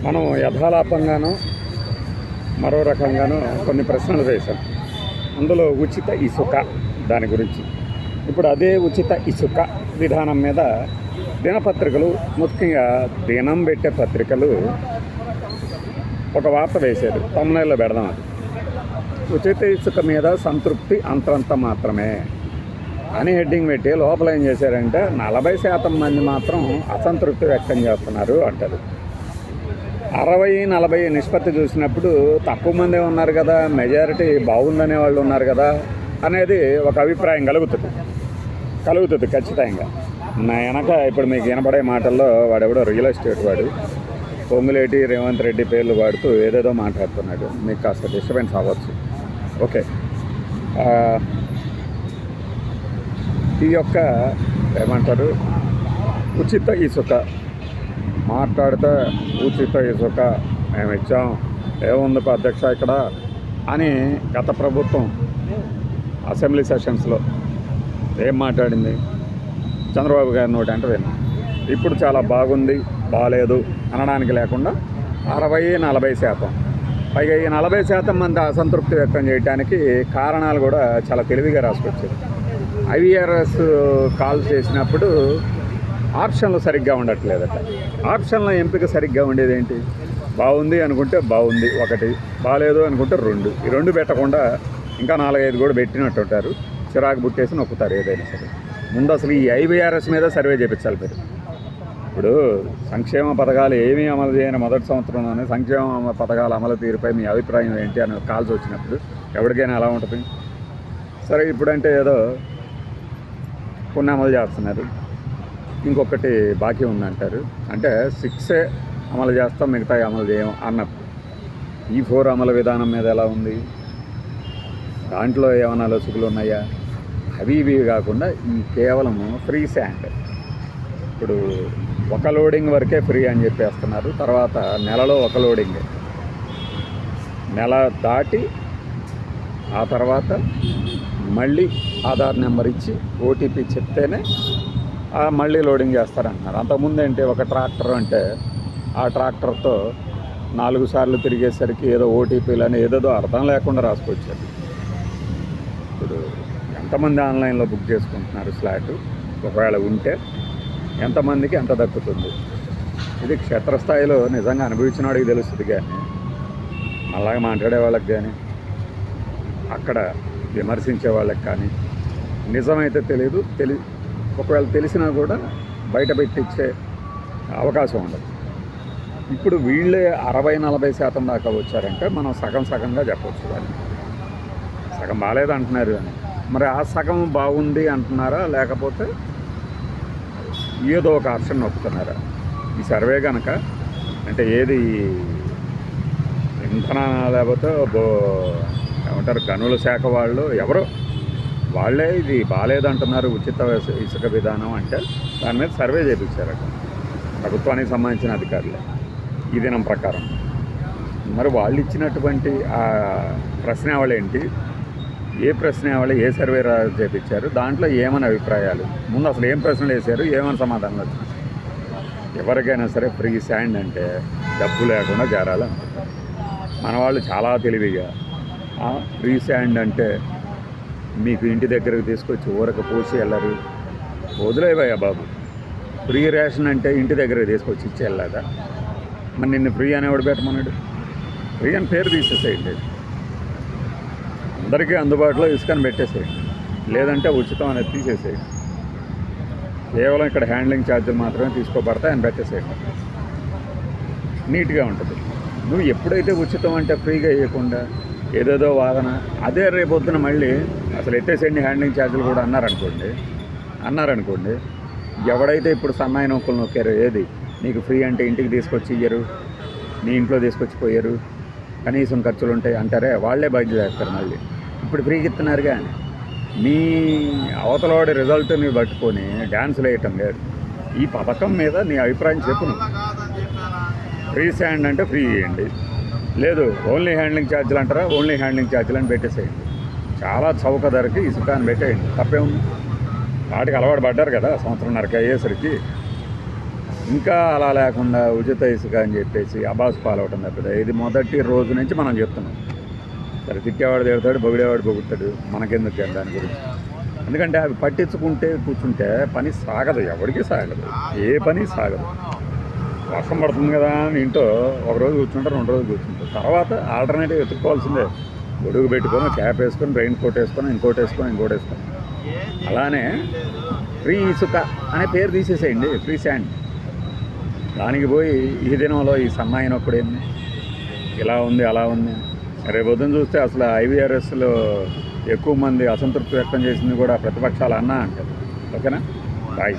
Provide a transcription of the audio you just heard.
మనం యథాలాపంగాను మరో రకంగాను కొన్ని ప్రశ్నలు వేశాం. అందులో ఉచిత ఇసుక దాని గురించి. ఇప్పుడు అదే ఉచిత ఇసుక విధానం మీద దినపత్రికలు, ముఖ్యంగా దినం పెట్టే పత్రికలు ఒక వార్త వేశారు. తమ్ముళ్ళలో పెడదాం. అది ఉచిత ఇసుక మీద సంతృప్తి అంతంత మాత్రమే అని హెడ్డింగ్ పెట్టి లోపల ఏం చేశారంటే 40% మంది మాత్రం అసంతృప్తి వ్యక్తం చేస్తున్నారు అంటారు. 60-40 నిష్పత్తి చూసినప్పుడు తక్కువ మందే ఉన్నారు కదా, మెజారిటీ బాగుందనే వాళ్ళు ఉన్నారు కదా అనేది ఒక అభిప్రాయం కలుగుతుంది ఖచ్చితంగా. నా వెనక ఇప్పుడు మీకు వినపడే మాటల్లో వాడెవడో రియల్ ఎస్టేట్ వాడు పొంగులేటి రేవంత్ రెడ్డి పేర్లు వాడుతూ ఏదేదో మాట్లాడుతున్నాడు. మీకు కాస్త డిస్టర్బెన్స్ అవ్వచ్చు. ఓకే, ఈ యొక్క ఏమంటారు ఉచిత ఇసుక మాట్లాడితే ఉచిత ఇసుక మేము ఇచ్చాం, ఏముంది అధ్యక్ష ఇక్కడ అని గత ప్రభుత్వం అసెంబ్లీ సెషన్స్లో ఏం మాట్లాడింది చంద్రబాబు గారి నోటి అంటే విన్నాం. ఇప్పుడు చాలా బాగుంది, బాగాలేదు అనడానికి లేకుండా 60-40%, పైగా ఈ 40% మంది అసంతృప్తి వ్యక్తం చేయడానికి కారణాలు కూడా చాలా తెలివిగా రాసుకొచ్చారు. ఐవీఆర్ఎస్ కాల్ చేసినప్పుడు ఆప్షన్లు సరిగ్గా ఉండట్లేదట. ఆప్షన్ల ఎంపిక సరిగ్గా ఉండేది ఏంటి? బాగుంది అనుకుంటే బాగుంది ఒకటి, బాగాలేదు అనుకుంటే 2. ఈ 2 పెట్టకుండా ఇంకా 4-5 కూడా పెట్టినట్టు ఉంటారు. చిరాకు పుట్టేసి నొక్కుతారు ఏదైనా సరే. ముందు అసలు ఈ ఐవీఆర్ఎస్ మీద సర్వే చేయించాలి మీరు. ఇప్పుడు సంక్షేమ పథకాలు ఏమీ అమలు చేయని మొదటి సంవత్సరంలోనే సంక్షేమ పథకాల అమలు తీరుపై మీ అభిప్రాయం ఏంటి అని కాల్స్ వచ్చినప్పుడు ఎవరికైనా ఎలా ఉంటుంది? సరే, ఇప్పుడంటే ఏదో కొన్ని అమలు చేస్తున్నారు, ఇంకొకటి బాకీ ఉందంటారు. అంటే 6 అమలు చేస్తాం, మిగతా అమలు చేయం అన్నప్పుడు ఈ 4 అమలు విధానం మీద ఎలా ఉంది? దాంట్లో ఏమైనా లొసుగులు ఉన్నాయా? అవి ఇవి కాకుండా ఈ కేవలము ఫ్రీ శాండ్, ఇప్పుడు ఒక లోడింగ్ వరకే ఫ్రీ అని చెప్పేస్తున్నారు. తర్వాత నెలలో ఒక లోడింగ్, నెల దాటి ఆ తర్వాత మళ్ళీ ఆధార్ నెంబర్ ఇచ్చి ఓటీపీ చెప్తేనే మళ్ళీ లోడింగ్ చేస్తారంటున్నారు. అంతకుముందు ఏంటి, ఒక ట్రాక్టర్ అంటే ఆ ట్రాక్టర్తో 4 సార్లు తిరిగేసరికి ఏదో ఓటీపీలని ఏదేదో అర్థం లేకుండా రాసుకొచ్చారు. ఇప్పుడు ఎంతమంది ఆన్లైన్లో బుక్ చేసుకుంటున్నారు ఫ్లాట్? ఒకవేళ ఉంటే ఎంతమందికి ఎంత దక్కుతుంది? ఇది క్షేత్రస్థాయిలో నిజంగా అనుభవించిన వాడికి తెలుస్తుంది. కానీ అలాగే మాట్లాడే వాళ్ళకి కానీ అక్కడ విమర్శించే వాళ్ళకి కానీ నిజమైతే తెలియదు. ఒకవేళ తెలిసినా కూడా బయట పెట్టించే అవకాశం ఉండదు. ఇప్పుడు వీళ్ళే 60-40% దాకా వచ్చారంటే మనం సగంగా చెప్పవచ్చు. దాన్ని సగం బాగాలేదు అంటున్నారు అని, మరి ఆ సగం బాగుంది అంటున్నారా, లేకపోతే ఏదో ఒక ఆప్షన్ నొక్కుతున్నారా? ఈ సర్వే కనుక అంటే ఏది ఇంధన లేకపోతే ఏమంటారు గనుల శాఖ వాళ్ళు ఎవరో వాళ్ళే ఇది బాగాలేదంటున్నారు ఉచిత ఇసుక విధానం అంటే దాని మీద సర్వే చేయించారట ప్రభుత్వానికి సంబంధించిన అధికారులే ఈ దినం ప్రకారం. మరి వాళ్ళు ఇచ్చినటువంటి ఆ ప్రశ్నావళి ఏంటి, ఏ ప్రశ్నావళి, ఏ సర్వే చేయించారు, దాంట్లో ఏమని అభిప్రాయాలు, ముందు అసలు ఏం ప్రశ్నలు వేశారు, ఏమని సమాధానాలు వచ్చినాయి? ఎవరికైనా సరే ఫ్రీ శాండ్ అంటే డబ్బు లేకుండా జారాలనుకుంటారు. మన వాళ్ళు చాలా తెలివిగా ఫ్రీ శాండ్ అంటే మీకు ఇంటి దగ్గరకు తీసుకొచ్చి ఊరకు పోసి వెళ్ళరు, వదిలేవయ్యా బాబు. ఫ్రీ రేషన్ అంటే ఇంటి దగ్గరకు తీసుకొచ్చి ఇచ్చి వెళ్ళదా? మరి నిన్ను ఫ్రీ అనేవాడు పెట్టమన్నాడు? ఫ్రీ అని పేరు తీసేసేయండి, అందరికీ అందుబాటులో ఇసుకని పెట్టేసేయండి, లేదంటే ఉచితం అనేది తీసేసేయండి. కేవలం ఇక్కడ హ్యాండ్లింగ్ ఛార్జీలు మాత్రమే తీసుకోబడతాయి అని పెట్టేసేయండి, నీట్గా ఉంటుంది. నువ్వు ఎప్పుడైతే ఉచితం అంటే ఫ్రీగా ఇవ్వకుండా ఏదేదో వాదన, అదే రేపొద్దున మళ్ళీ అసలు ఎత్తేసేయండి హ్యాండ్లింగ్ ఛార్జీలు కూడా అన్నారనుకోండి, ఎవడైతే ఇప్పుడు సన్నాయి నొక్కులు నొక్కారో ఏది నీకు ఫ్రీ అంటే ఇంటికి తీసుకొచ్చి ఇయ్యరు, నీ ఇంట్లో తీసుకొచ్చి పోయారు, కనీసం ఖర్చులు ఉంటాయి అంటారే, వాళ్ళే బాధ్యత చేస్తారు. మళ్ళీ ఇప్పుడు ఫ్రీకి ఇస్తున్నారుగా అని మీ అవతలవాడి రిజల్ట్ని పట్టుకొని డ్యాన్సులు వేయటం లేదు. ఈ పథకం మీద నీ అభిప్రాయం చెప్పు. ఫ్రీ శాండ్ అంటే ఫ్రీ ఇవ్వండి, లేదు ఓన్లీ హ్యాండ్లింగ్ ఛార్జీలు అంటారా, ఓన్లీ హ్యాండ్లింగ్ ఛార్జీలు అని పెట్టేసేయండి. చాలా చౌక ధరకి ఇసుక అని పెట్టేయండి, తప్పే ఉంది. వాటికి అలవాటు పడ్డారు కదా 1.5 సంవత్సరానికి అయ్యేసరికి. ఇంకా అలా లేకుండా ఉచిత ఇసుక అని చెప్పేసి అబాస్ పాలవటం తప్పితే ఇది మొదటి రోజు నుంచి మనం చెప్తున్నాం. సరే, తిట్టేవాడు తిడతాడు, పొగిడేవాడు పొగుడతాడు, మనకెందుకు దాని గురించి. ఎందుకంటే అవి పట్టించుకుంటే కూర్చుంటే పని సాగదు, ఎవరికి సాగదు, ఏ పని సాగదు. వర్షం పడుతుంది కదా అని ఇంట్లో ఒకరోజు కూర్చుంటారు, 2 రోజులు కూర్చుంటారు, తర్వాత ఆల్టర్నేటివ్ వెతుక్కోవాల్సిందే. గొడుగు పెట్టుకొని, క్యాప్ వేసుకొని, రెయిన్ కోట్ వేసుకొని, ఇంకోటి వేసుకొని. అలానే ఫ్రీ ఇసుక అనే పేరు తీసేసేయండి, ఫ్రీ శాండ్. దానికి పోయి ఈ దినంలో ఈ సన్నాయినప్పుడు ఏంది, ఇలా ఉంది అలా ఉంది. రేపు పొద్దున చూస్తే అసలు ఐవీఆర్ఎస్లో ఎక్కువ మంది అసంతృప్తి వ్యక్తం చేసింది కూడా ప్రతిపక్షాలు అన్నా అంటారు. ఓకేనా? బాయ్.